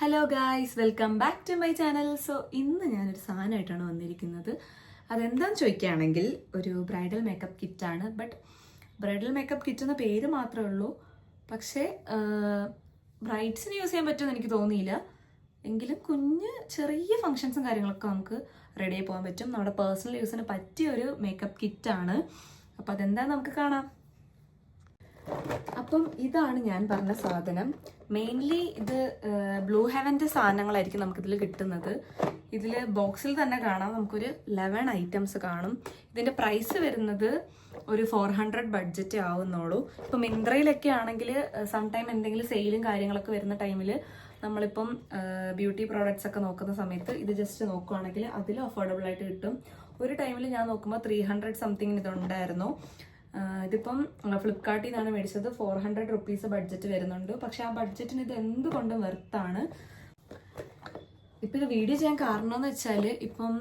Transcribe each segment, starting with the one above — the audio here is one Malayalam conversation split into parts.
Hello guys, welcome back to my channel. So ഇന്ന് ഞാനൊരു സാധനമായിട്ടാണ് വന്നിരിക്കുന്നത്. അതെന്താന്ന് ചോദിക്കുകയാണെങ്കിൽ ഒരു ബ്രൈഡൽ മേക്കപ്പ് കിറ്റാണ്. ബട്ട് ബ്രൈഡൽ മേക്കപ്പ് കിറ്റ് എന്ന പേര് മാത്രമേ ഉള്ളൂ. പക്ഷേ ബ്രൈഡ്സിന് യൂസ് ചെയ്യാൻ പറ്റുമെന്ന് എനിക്ക് തോന്നിയില്ല. എങ്കിലും ചെറിയ ഫങ്ഷൻസും കാര്യങ്ങളൊക്കെ നമുക്ക് റെഡി ആയി പോകാൻ പറ്റും. നമ്മുടെ പേഴ്സണൽ യൂസിന് പറ്റിയ ഒരു മേക്കപ്പ് കിറ്റാണ്. അപ്പോൾ അതെന്താണെന്ന് നമുക്ക് കാണാം. അപ്പം ഇതാണ് ഞാൻ പറഞ്ഞ സാധനം. മെയിൻലി ഇത് ബ്ലൂ ഹെവൻ്റെ സാധനങ്ങളായിരിക്കും നമുക്കിതിൽ കിട്ടുന്നത്. ഇതിൽ ബോക്സിൽ തന്നെ കാണാം, നമുക്കൊരു 11 ഐറ്റംസ് കാണും. ഇതിൻ്റെ പ്രൈസ് വരുന്നത് ഒരു 400 ബഡ്ജറ്റ് ആവുന്നുള്ളൂ. ഇപ്പം മിന്ത്രയിലൊക്കെ ആണെങ്കിൽ സംടൈം എന്തെങ്കിലും സെയിലും കാര്യങ്ങളൊക്കെ വരുന്ന ടൈമിൽ നമ്മളിപ്പം ബ്യൂട്ടി പ്രോഡക്ട്സ് ഒക്കെ നോക്കുന്ന സമയത്ത് ഇത് ജസ്റ്റ് നോക്കുകയാണെങ്കിൽ അതിലും അഫോർഡബിൾ ആയിട്ട് കിട്ടും. ഒരു ടൈമിൽ ഞാൻ നോക്കുമ്പോൾ 300 സംതിങ്ങിന് ഇതുണ്ടായിരുന്നു. ഇതിപ്പം ഫ്ലിപ്കാർട്ടിൽ നിന്നാണ് മേടിച്ചത്. 400 റുപ്പീസ് ബഡ്ജറ്റ് വരുന്നുണ്ട്. പക്ഷെ ആ ബഡ്ജറ്റിന് ഇത് എന്തുകൊണ്ടും വെർത്താണ്. ഇപ്പം ഇത് വീഡിയോ ചെയ്യാൻ കാരണം എന്ന് വെച്ചാൽ ഇപ്പം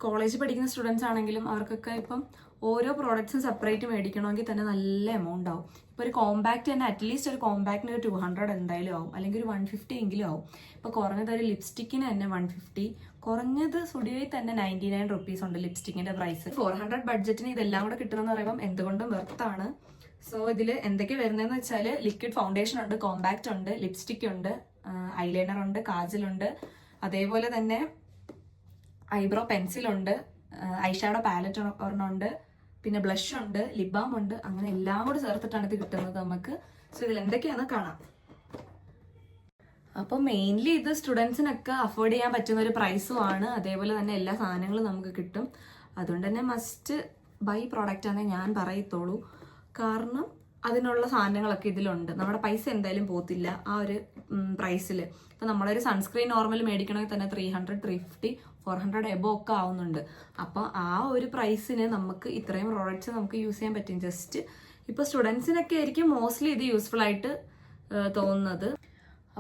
കോളേജിൽ പഠിക്കുന്ന സ്റ്റുഡൻസ് ആണെങ്കിലും അവർക്കൊക്കെ ഇപ്പം ഓരോ പ്രോഡക്ട്സും സെപ്പറേറ്റ് മേടിക്കണമെങ്കിൽ തന്നെ നല്ല എമൗണ്ട് ആവും. ഇപ്പോൾ ഒരു കോമ്പാക്ട് തന്നെ അറ്റ്ലീസ്റ്റ് ഒരു കോമ്പാക്റ്റിന് ഒരു 200 എന്തായാലും ആവും, അല്ലെങ്കിൽ ഒരു 150 എങ്കിലും ആവും. ഇപ്പോൾ കുറഞ്ഞത് ഒരു ലിപ്സ്റ്റിക്കിന് തന്നെ 150, കുറഞ്ഞത് സ്റ്റുഡിയോയിൽ തന്നെ 99 റുപ്പീസ് ഉണ്ട് ലിപ്സ്റ്റിക്കിന്റെ പ്രൈസ്. 400 ബഡ്ജറ്റിന് ഇതെല്ലാം കൂടെ കിട്ടുമെന്ന് പറയുമ്പോൾ എന്തുകൊണ്ടും വെർത്താണ്. സോ ഇതിൽ എന്തൊക്കെ വരുന്നതെന്ന് വെച്ചാൽ ലിക്വിഡ് ഫൗണ്ടേഷൻ ഉണ്ട്, കോമ്പാക്റ്റ് ഉണ്ട്, ലിപ്സ്റ്റിക് ഉണ്ട്, ഐലൈനർ ഉണ്ട്, കാജലുണ്ട്, അതേപോലെ തന്നെ ഐബ്രോ പെൻസിലുണ്ട്, ഐഷാഡോ പാലറ്റ് ഒരെണ്ണമുണ്ട്, പിന്നെ ബ്ലഷ് ഉണ്ട്, ലിപ് ബാം ഉണ്ട്. അങ്ങനെ എല്ലാം കൂടി ചേർത്തിട്ടാണ് ഇത് കിട്ടുന്നത് നമുക്ക്. സോ ഇതിൽ എന്തൊക്കെയാണെന്ന് കാണാം. അപ്പോൾ മെയിൻലി ഇത് സ്റ്റുഡൻസിനൊക്കെ അഫോർഡ് ചെയ്യാൻ പറ്റുന്ന ഒരു പ്രൈസും ആണ്. അതേപോലെ തന്നെ എല്ലാ സാധനങ്ങളും നമുക്ക് കിട്ടും. അതുകൊണ്ട് തന്നെ മസ്റ്റ് ബൈ പ്രോഡക്റ്റ് ആണെന്ന് ഞാൻ പറയത്തുള്ളൂ. കാരണം അതിനുള്ള സാധനങ്ങളൊക്കെ ഇതിലുണ്ട്. നമ്മുടെ പൈസ എന്തായാലും പോത്തില്ല ആ ഒരു പ്രൈസിൽ. ഇപ്പം നമ്മളൊരു സൺസ്ക്രീൻ നോർമൽ മേടിക്കണമെങ്കിൽ തന്നെ 300, 350, 400 എബോ ഒക്കെ ആവുന്നുണ്ട്. അപ്പോൾ ആ ഒരു പ്രൈസിന് നമുക്ക് ഇത്രയും പ്രോഡക്റ്റ്സ് നമുക്ക് യൂസ് ചെയ്യാൻ പറ്റും. ജസ്റ്റ് ഇപ്പോൾ സ്റ്റുഡൻസിനൊക്കെ ആയിരിക്കും മോസ്റ്റ്ലി ഇത് യൂസ്ഫുൾ ആയിട്ട് തോന്നുന്നത്.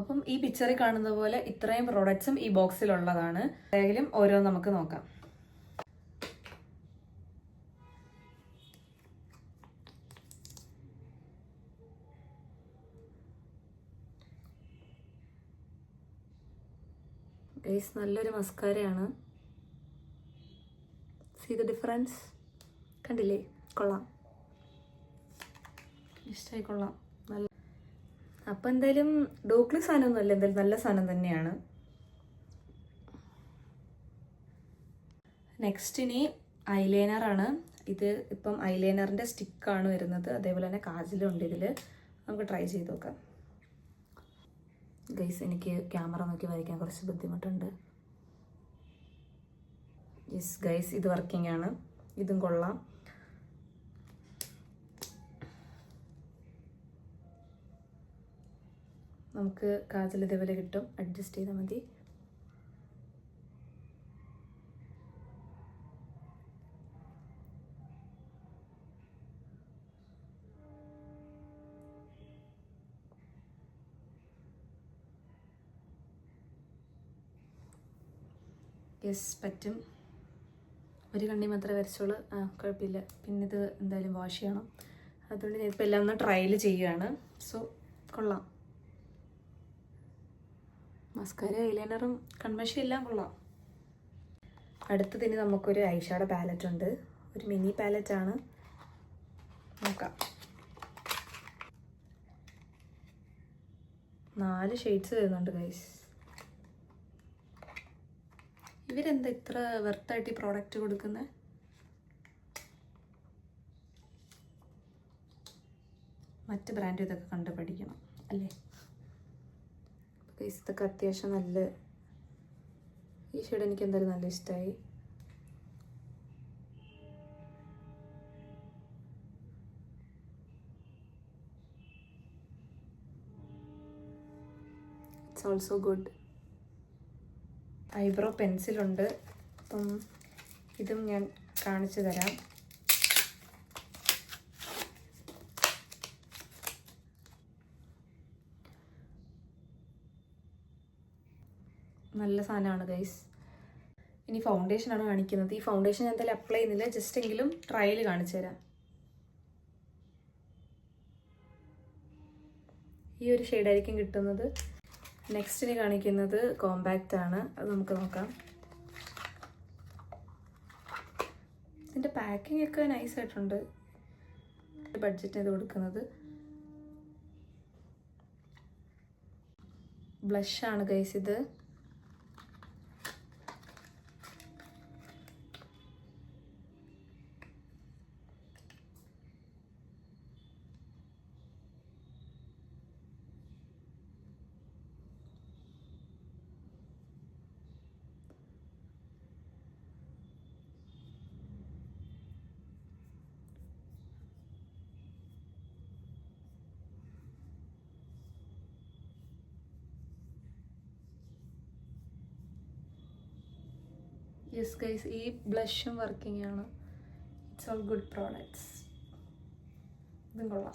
അപ്പം ഈ പിക്ചറിൽ കാണുന്ന പോലെ ഇത്രയും പ്രോഡക്ട്സും ഈ ബോക്സിലുള്ളതാണ്. ഏതെങ്കിലും ഓരോന്ന് നമുക്ക് നോക്കാം. ഗൈസ്, നല്ലൊരു മസ്കാരയാണ്. സീ ദ ഡിഫറൻസ്, കണ്ടില്ലേ? കൊള്ളാം, ഇഷ്ടമായി, കൊള്ളാം, നല്ല. അപ്പം എന്തായാലും ഡോക്ലി സാധനമൊന്നുമല്ല, എന്തായാലും നല്ല സാധനം തന്നെയാണ്. നെക്സ്റ്റ് ഇനി ഐലൈനറാണ്. ഇത് ഇപ്പം ഐലൈനറിൻ്റെ സ്റ്റിക്കാണ് വരുന്നത്. അതേപോലെ തന്നെ കാജലും ഉണ്ട് ഇതിൽ. നമുക്ക് ട്രൈ ചെയ്ത് നോക്കാം. ഗൈസ്, എനിക്ക് ക്യാമറ നോക്കി വരയ്ക്കാൻ കുറച്ച് ബുദ്ധിമുട്ടുണ്ട്. യെസ് ഗൈസ്, ഇത് വർക്കിംഗ് ആണ്. ഇതും കൊള്ളാം. നമുക്ക് കാജൽ ഇതേപോലെ കിട്ടും, അഡ്ജസ്റ്റ് ചെയ്താൽ മതി. യെസ്, പറ്റും. ഒരു കണ്ണി മാത്രമേ വരച്ചോളൂ. കുഴപ്പമില്ല. പിന്നെ ഇത് എന്തായാലും വാഷ് ചെയ്യണം. അതുകൊണ്ട് ഞാൻ ഇപ്പോൾ എല്ലാം ഒന്ന് ട്രയൽ ചെയ്യുകയാണ്. സോ കൊള്ളാം. മസ്കാര, ഐലൈനറും കൺമഷി എല്ലാം കൊള്ളാം. അടുത്തതിന് നമുക്കൊരു ഐഷാഡോ പാലറ്റ് ഉണ്ട്. ഒരു മിനി പാലറ്റാണ്. നോക്കാം. 4 ഷെയ്ഡ്സ് വരുന്നുണ്ട് ഗൈസ്. ഇവരെന്താ ഇത്ര വെർത്തായിട്ട് ഈ പ്രോഡക്റ്റ് കൊടുക്കുന്നത്? മറ്റ് ബ്രാൻഡ് ഇതൊക്കെ കണ്ട് പഠിക്കണം അല്ലേ? ഇതൊക്കെ അത്യാവശ്യം നല്ല, ഈ ഷെയ്ഡ് എനിക്ക് എന്തായാലും നല്ല ഇഷ്ടമായി. It's also good. ഐബ്രോ പെൻസിലുണ്ട്. അപ്പം ഇതും ഞാൻ കാണിച്ചു തരാം. നല്ല സാധനമാണ് ഗൈസ്. ഇനി ഫൗണ്ടേഷനാണ് കാണിക്കുന്നത്. ഈ ഫൗണ്ടേഷൻ ഞാൻ എന്തായാലും അപ്ലൈ ചെയ്യുന്നില്ല, ജസ്റ്റ് എങ്കിലും ട്രയൽ കാണിച്ചു തരാം. ഈ ഒരു ഷെയ്ഡായിരിക്കും കിട്ടുന്നത്. നെക്സ്റ്റിന് കാണിക്കുന്നത് കോമ്പാക്റ്റ് ആണ്. അത് നമുക്ക് നോക്കാം. ഇതിൻ്റെ പാക്കിംഗ് ഒക്കെ നൈസായിട്ടുണ്ട്. ബഡ്ജറ്റ് ഇത് കൊടുക്കുന്നത്. ബ്ലഷാണ് ഗൈസ് ഇത്. യെസ് ഗൈസ്, ഈ ബ്ലഷും വർക്കിംഗ് ആണ്. It's all good products. ഇതും കൊള്ളാം.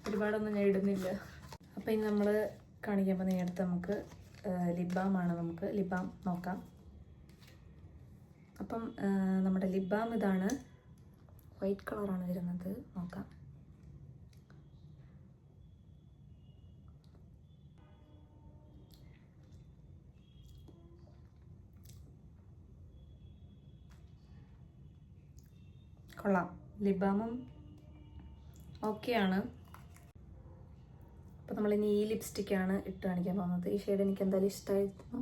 ഒരുപാടൊന്നും ഞാൻ ഇടുന്നില്ല. അപ്പോൾ ഇനി നമ്മൾ കാണിക്കാൻ പോകുന്ന അടുത്ത് നമുക്ക് ലിപ് ബാം ആണ്. നമുക്ക് ലിപ് ബാം നോക്കാം. അപ്പം നമ്മുടെ ലിപ് ബാം ഇതാണ്. വൈറ്റ് കളറാണ് വരുന്നത്. നോക്കാം. കൊള്ളാം. ലിപ് ബാമും ഓക്കെയാണ്. അപ്പോൾ നമ്മളിനി ഈ ലിപ്സ്റ്റിക്കാണ് ഇട്ട് കാണിക്കാൻ പോകുന്നത്. ഈ ഷെയ്ഡ് എനിക്ക് എന്തായാലും ഇഷ്ടമായിരുന്നു.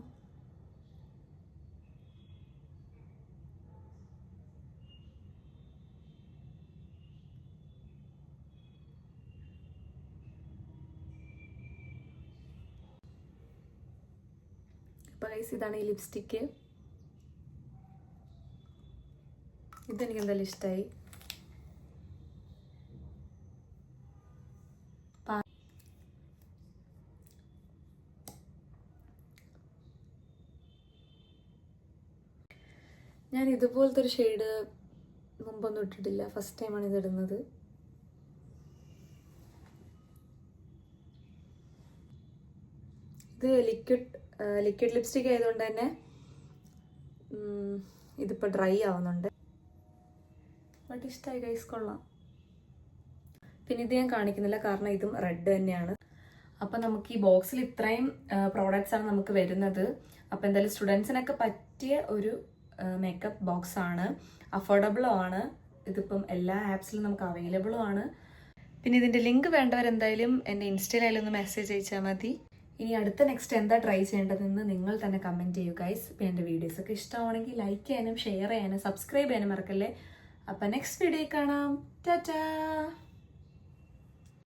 അപ്പോൾ ഗൈസ്, ഇതാണ് ഈ ലിപ്സ്റ്റിക്ക്. ഇതെനിക്ക് എന്തായാലും ഇഷ്ടമായി. ഞാൻ ഇതുപോലത്തെ ഒരു ഷെയ്ഡ് മുമ്പൊന്നും ഇട്ടിട്ടില്ല. ഫസ്റ്റ് ടൈമാണ് ഇതിടുന്നത്. ഇത് ലിക്വിഡ് ലിപ്സ്റ്റിക് ആയതുകൊണ്ട് തന്നെ ഇതിപ്പോൾ ഡ്രൈ ആവുന്നുണ്ട്. ബട്ട് ഇഷ്ടമായി ഗൈസ്, കൊള്ളാം. പിന്നെ ഇത് ഞാൻ കാണിക്കുന്നില്ല, കാരണം ഇതും റെഡ് തന്നെയാണ്. അപ്പം നമുക്ക് ഈ ബോക്സിൽ ഇത്രയും പ്രോഡക്റ്റ്സ് ആണ് നമുക്ക് വരുന്നത്. അപ്പം എന്തായാലും സ്റ്റുഡൻസിനൊക്കെ പറ്റിയ ഒരു മേക്കപ്പ് ബോക്സ് ആണ്. അഫോർഡബിളും ആണ്. ഇതിപ്പം എല്ലാ ആപ്സിലും നമുക്ക് അവൈലബിളും ആണ്. പിന്നെ ഇതിൻ്റെ ലിങ്ക് വേണ്ടവരെന്തായാലും എൻ്റെ ഇൻസ്റ്റയിലായാലും ഒന്ന് മെസ്സേജ് അയച്ചാൽ മതി. ഇനി അടുത്ത നെക്സ്റ്റ് എന്താ ട്രൈ ചെയ്യേണ്ടതെന്ന് നിങ്ങൾ തന്നെ കമൻറ്റ് ചെയ്യൂ ഗൈസ്. പിന്നെ എൻ്റെ വീഡിയോസൊക്കെ ഇഷ്ടമാണെങ്കിൽ ലൈക്ക് ചെയ്യാനും ഷെയർ ചെയ്യാനും സബ്സ്ക്രൈബ് ചെയ്യാനും മറക്കല്ലേ. അപ്പം നെക്സ്റ്റ് വീഡിയോ കാണാം. ടാറ്റാ.